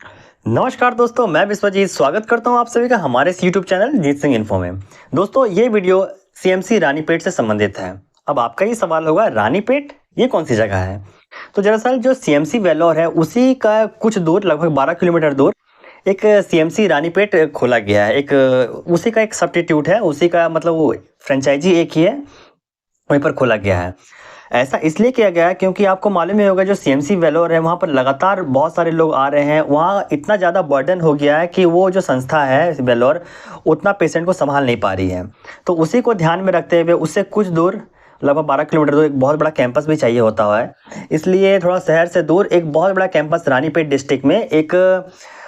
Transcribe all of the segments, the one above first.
नमस्कार दोस्तों, मैं विश्वजीत स्वागत करता हूं आप सभी का हमारे इस YouTube चैनल जीत सिंह इन्फो में। दोस्तों, ये वीडियो सीएमसी रानीपेट से संबंधित है। अब आपका ये सवाल होगा, रानीपेट ये कौन सी जगह है? तो दरअसल जो सीएमसी वेल्लोर है उसी का कुछ दूर, लगभग 12 किलोमीटर दूर एक सीएमसी रानीपेट खोला गया है। एक उसी का एक सब्स्टिट्यूट है, उसी का मतलब वो फ्रेंचाइजी एक ही है, वहीं पर खोला गया है। ऐसा इसलिए किया गया है क्योंकि आपको मालूम ही होगा, जो सीएमसी वेलोर है वहाँ पर लगातार बहुत सारे लोग आ रहे हैं। वहाँ इतना ज़्यादा बर्डन हो गया है कि वो जो संस्था है वेलोर उतना पेशेंट को संभाल नहीं पा रही है। तो उसी को ध्यान में रखते हुए उससे कुछ दूर, लगभग 12 किलोमीटर दूर, एक बहुत बड़ा कैंपस भी चाहिए होता है। इसलिए थोड़ा शहर से दूर एक बहुत बड़ा कैंपस रानीपेट डिस्ट्रिक्ट में एक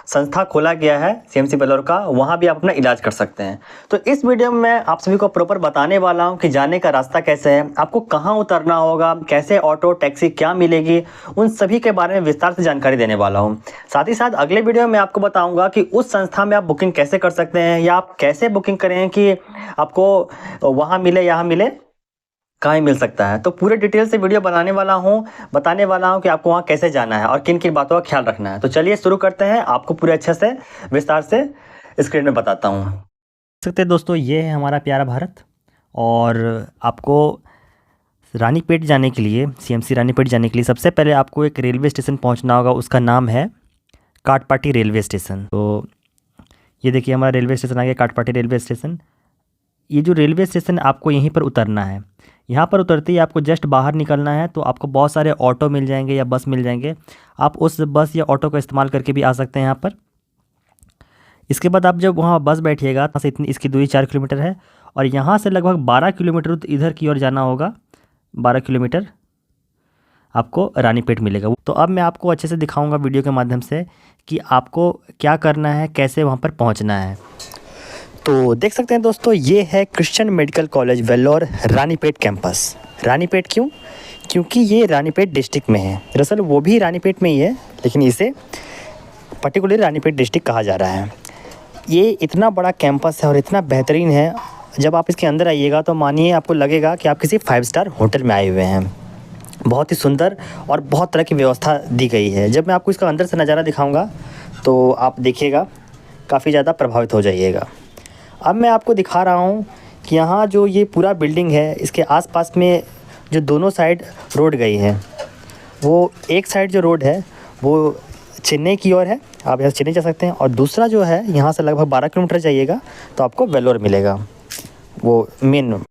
संस्था खोला गया है सीएमसी वेलोर का। वहाँ भी आप अपना इलाज कर सकते हैं। तो इस वीडियो में मैं आप सभी को प्रॉपर बताने वाला हूँ कि जाने का रास्ता कैसे है, आपको कहाँ उतरना होगा, कैसे ऑटो टैक्सी क्या मिलेगी, उन सभी के बारे में विस्तार से जानकारी देने वाला हूँ। साथ ही साथ अगले वीडियो में आपको बताऊँगा कि उस संस्था में आप बुकिंग कैसे कर सकते हैं, या आप कैसे बुकिंग करें कि आपको वहाँ मिले, यहाँ मिले, कहाँ मिल सकता है। तो पूरे डिटेल से वीडियो बताने वाला हूँ कि आपको वहाँ कैसे जाना है और किन किन बातों का ख्याल रखना है। तो चलिए शुरू करते हैं, आपको पूरे अच्छे से विस्तार से स्क्रीन में बताता हूँ। देख सकते हैं दोस्तों, ये है हमारा प्यारा भारत। और आपको रानीपेट जाने के लिए, सीएमसी रानीपेट जाने के लिए सबसे पहले आपको एक रेलवे स्टेशन पहुँचना होगा। उसका नाम है काटपाटी रेलवे स्टेशन। तो ये देखिए, हमारा रेलवे स्टेशन आ गया, काटपाटी रेलवे स्टेशन। ये जो रेलवे स्टेशन, आपको यहीं पर उतरना है। यहाँ पर उतरते ही आपको जस्ट बाहर निकलना है, तो आपको बहुत सारे ऑटो मिल जाएंगे या बस मिल जाएंगे। आप उस बस या ऑटो का इस्तेमाल करके भी आ सकते हैं यहाँ पर। इसके बाद आप जब वहाँ बस बैठिएगा, वहाँ से इतनी इसकी दूरी 4 किलोमीटर है, और यहाँ से लगभग 12 किलोमीटर इधर की ओर जाना होगा। 12 किलोमीटर आपको रानीपेट मिलेगा। तो अब मैं आपको अच्छे से दिखाऊँगा वीडियो के माध्यम से कि आपको क्या करना है, कैसे वहाँ पर पहुँचना है। तो देख सकते हैं दोस्तों, ये है Christian medical college Vellore Ranipet campus. Ranipet क्यों? क्योंकि ये रानीपेट डिस्ट्रिक्ट में है। दरअसल वो भी रानीपेट में ही है, लेकिन इसे पर्टिकुलरली रानीपेट डिस्ट्रिक्ट कहा जा रहा है। ये इतना बड़ा कैंपस है और इतना बेहतरीन है, जब आप इसके अंदर आइएगा तो मानिए आपको लगेगा कि आप किसी 5 स्टार होटल में आए हुए हैं। बहुत ही सुंदर और बहुत तरह की व्यवस्था दी गई है। जब मैं आपको इसका अंदर से नज़ारा दिखाऊँगा तो आप देखिएगा, काफ़ी ज़्यादा प्रभावित हो जाइएगा। अब मैं आपको दिखा रहा हूँ कि यहाँ जो ये पूरा बिल्डिंग है, इसके आसपास में जो दोनों साइड रोड गई है, वो एक साइड जो रोड है वो चेन्नई की ओर है, आप यहाँ चेन्नई जा सकते हैं। और दूसरा जो है, यहाँ से लगभग 12 किलोमीटर जाइएगा तो आपको वेल्लोर मिलेगा, वो मेन।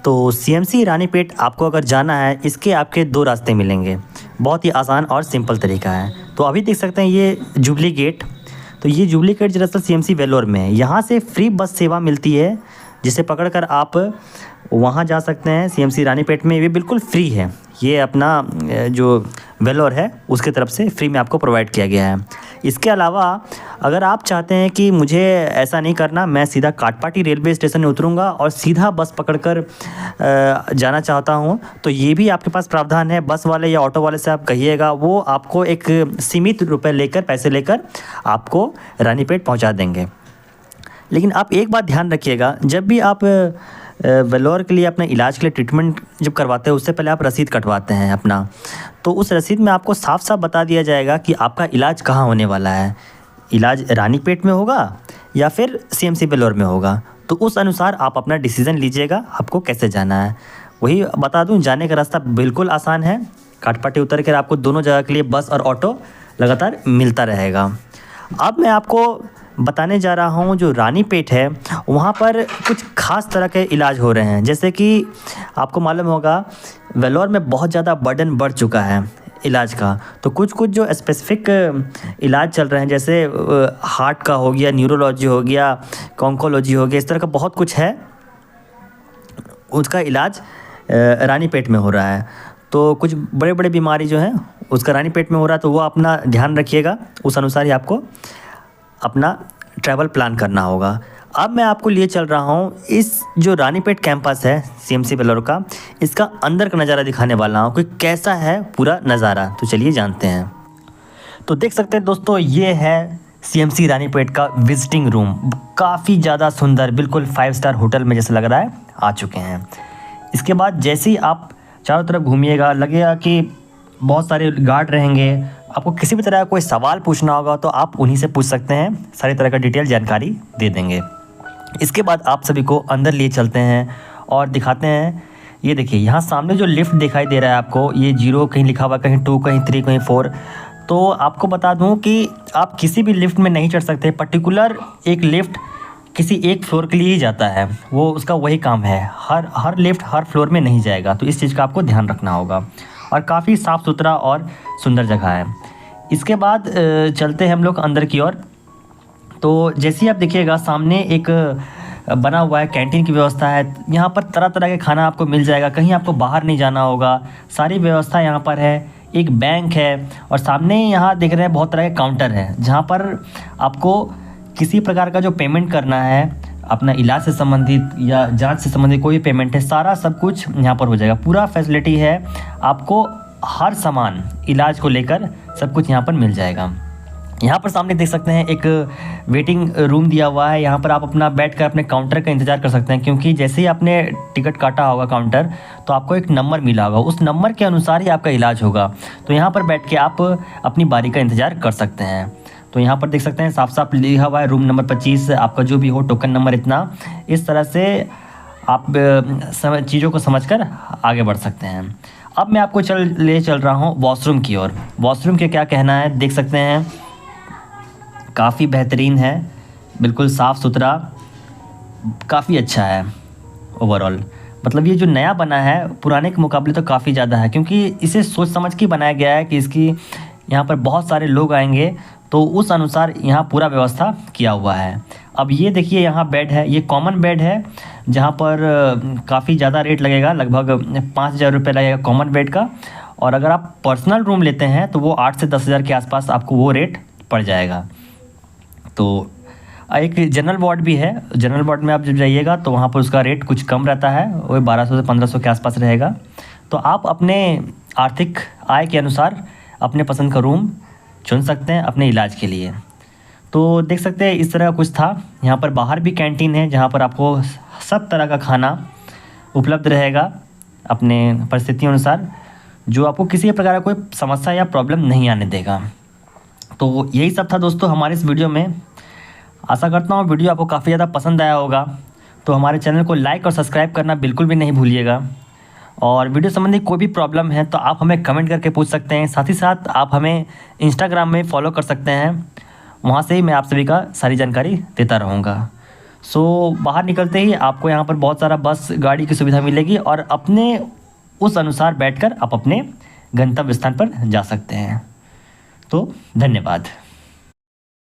तो सीएमसी रानीपेट आपको अगर जाना है, इसके आपके 2 रास्ते मिलेंगे। बहुत ही आसान और सिंपल तरीका है। तो अभी देख सकते हैं ये जुबली गेट। तो ये जुबली गेट दरअसल सीएमसी वेल्लोर में है। यहाँ से फ्री बस सेवा मिलती है, जिसे पकड़कर आप वहाँ जा सकते हैं। सीएमसी रानीपेट में ये बिल्कुल फ्री है। ये अपना जो वेल्लोर है उसके तरफ से फ्री में आपको प्रोवाइड किया गया है। इसके अलावा अगर आप चाहते हैं कि मुझे ऐसा नहीं करना, मैं सीधा काटपाटी रेलवे स्टेशन में उतरूँगा और सीधा बस पकड़कर जाना चाहता हूँ, तो ये भी आपके पास प्रावधान है। बस वाले या ऑटो वाले से आप कहिएगा, वो आपको एक सीमित पैसे लेकर आपको रानीपेट पहुँचा देंगे। लेकिन आप एक बात ध्यान रखिएगा, जब भी आप वेल्लोर के लिए, अपने इलाज के लिए ट्रीटमेंट जब करवाते हैं, उससे पहले आप रसीद कटवाते हैं अपना, तो उस रसीद में आपको साफ साफ बता दिया जाएगा कि आपका इलाज कहाँ होने वाला है। इलाज रानीपेट में होगा या फिर सीएमसी वेल्लोर में होगा। तो उस अनुसार आप अपना डिसीज़न लीजिएगा, आपको कैसे जाना है। वही बता दूं, जाने का रास्ता बिल्कुल आसान है। काटपाटी उतर कर आपको दोनों जगह के लिए बस और ऑटो लगातार मिलता रहेगा। अब मैं आपको बताने जा रहा हूँ, जो रानीपेट है वहाँ पर कुछ खास तरह के इलाज हो रहे हैं। जैसे कि आपको मालूम होगा, वेल्लोर में बहुत ज़्यादा बर्डन बढ़ चुका है इलाज का। तो कुछ जो स्पेसिफिक इलाज चल रहे हैं, जैसे हार्ट का हो गया, न्यूरोलॉजी हो गया, ऑन्कोलॉजी हो गया, इस तरह का बहुत कुछ है। उसका इलाज रानीपेट में हो रहा है। तो कुछ बड़े बीमारी जो हैं उसका रानीपेट में हो रहा है। तो वो अपना ध्यान रखिएगा, उस अनुसार ही आपको अपना ट्रैवल प्लान करना होगा। अब मैं आपको लिए चल रहा हूँ, इस जो रानीपेट कैंपस है सीएमसी वेल्लोर का, इसका अंदर का नज़ारा दिखाने वाला हूँ कि कैसा है पूरा नज़ारा। तो चलिए जानते हैं। तो देख सकते हैं दोस्तों, ये है सीएमसी रानीपेट का विजिटिंग रूम। काफ़ी ज़्यादा सुंदर, बिल्कुल 5 स्टार होटल में जैसे लग रहा है आ चुके हैं। इसके बाद जैसे ही आप चारों तरफ घूमिएगा, लगेगा कि बहुत सारे गार्ड रहेंगे, आपको किसी भी तरह का कोई सवाल पूछना होगा तो आप उन्हीं से पूछ सकते हैं, सारी तरह का डिटेल जानकारी दे देंगे। इसके बाद आप सभी को अंदर लिए चलते हैं और दिखाते हैं। ये देखिए यहाँ सामने जो लिफ्ट दिखाई दे रहा है आपको, ये 0 कहीं लिखा हुआ, कहीं 2, कहीं 3, कहीं 4। तो आपको बता दूं कि आप किसी भी लिफ्ट में नहीं चढ़ सकते। पर्टिकुलर एक लिफ्ट किसी एक फ्लोर के लिए ही जाता है, वो उसका वही काम है। हर लिफ्ट हर फ्लोर में नहीं जाएगा, तो इस चीज़ का आपको ध्यान रखना होगा। और काफ़ी साफ़ सुथरा और सुंदर जगह है। इसके बाद चलते हैं हम लोग अंदर की ओर। तो जैसे ही आप देखिएगा सामने एक बना हुआ है, कैंटीन की व्यवस्था है। यहाँ पर तरह तरह के खाना आपको मिल जाएगा, कहीं आपको बाहर नहीं जाना होगा, सारी व्यवस्था यहाँ पर है। एक बैंक है और सामने यहाँ देख रहे हैं बहुत तरह के काउंटर हैं, जहाँ पर आपको किसी प्रकार का जो पेमेंट करना है, अपना इलाज से संबंधित या जांच से संबंधित कोई भी पेमेंट है, सारा सब कुछ यहाँ पर हो जाएगा। पूरा फैसिलिटी है, आपको हर सामान इलाज को लेकर सब कुछ यहाँ पर मिल जाएगा। यहाँ पर सामने देख सकते हैं एक वेटिंग रूम दिया हुआ है। यहाँ पर आप अपना बैठकर अपने काउंटर का इंतज़ार कर सकते हैं, क्योंकि जैसे ही आपने टिकट काटा होगा काउंटर, तो आपको एक नंबर मिला होगा, उस नंबर के अनुसार ही आपका इलाज होगा। तो यहाँ पर बैठ के आप अपनी बारी का इंतज़ार कर सकते हैं। तो यहाँ पर देख सकते हैं साफ साफ लिखा हुआ है रूम नंबर 25, आपका जो भी हो टोकन नंबर इतना। इस तरह से आप चीज़ों को समझकर आगे बढ़ सकते हैं। अब मैं आपको चल रहा हूँ वॉशरूम की ओर। वॉशरूम के क्या कहना है, देख सकते हैं काफ़ी बेहतरीन है, बिल्कुल साफ़ सुथरा, काफ़ी अच्छा है ओवरऑल। मतलब ये जो नया बना है पुराने के मुकाबले तो काफ़ी ज़्यादा है, क्योंकि इसे सोच समझ के बनाया गया है कि इसकी यहाँ पर बहुत सारे लोग आएंगे, तो उस अनुसार यहाँ पूरा व्यवस्था किया हुआ है। अब ये देखिए यहाँ बेड है, ये कॉमन बेड है, जहाँ पर काफ़ी ज़्यादा रेट लगेगा, लगभग 5,000 रुपये लगेगा कॉमन बेड का। और अगर आप पर्सनल रूम लेते हैं तो वो 8 से 10,000 के आसपास आपको वो रेट पड़ जाएगा। तो एक जनरल वार्ड भी है, जनरल वार्ड में आप जब जाइएगा तो वहाँ पर उसका रेट कुछ कम रहता है, वो 1200 से 1500 के आसपास रहेगा। तो आप अपने आर्थिक आय के अनुसार अपने पसंद का रूम चुन सकते हैं अपने इलाज के लिए। तो देख सकते हैं इस तरह का कुछ था। यहाँ पर बाहर भी कैंटीन है, जहाँ पर आपको सब तरह का खाना उपलब्ध रहेगा अपने परिस्थितियों अनुसार, जो आपको किसी प्रकार का कोई समस्या या प्रॉब्लम नहीं आने देगा। तो यही सब था दोस्तों हमारे इस वीडियो में। आशा करता हूँ वीडियो आपको काफ़ी ज़्यादा पसंद आया होगा। तो हमारे चैनल को लाइक और सब्सक्राइब करना बिल्कुल भी नहीं भूलिएगा। और वीडियो संबंधी कोई भी प्रॉब्लम है तो आप हमें कमेंट करके पूछ सकते हैं। साथ ही साथ आप हमें इंस्टाग्राम में फॉलो कर सकते हैं, वहाँ से ही मैं आप सभी का सारी जानकारी देता रहूँगा। सो बाहर निकलते ही आपको यहाँ पर बहुत सारा बस गाड़ी की सुविधा मिलेगी, और अपने उस अनुसार बैठकर आप अपने गंतव्य स्थान पर जा सकते हैं। तो धन्यवाद।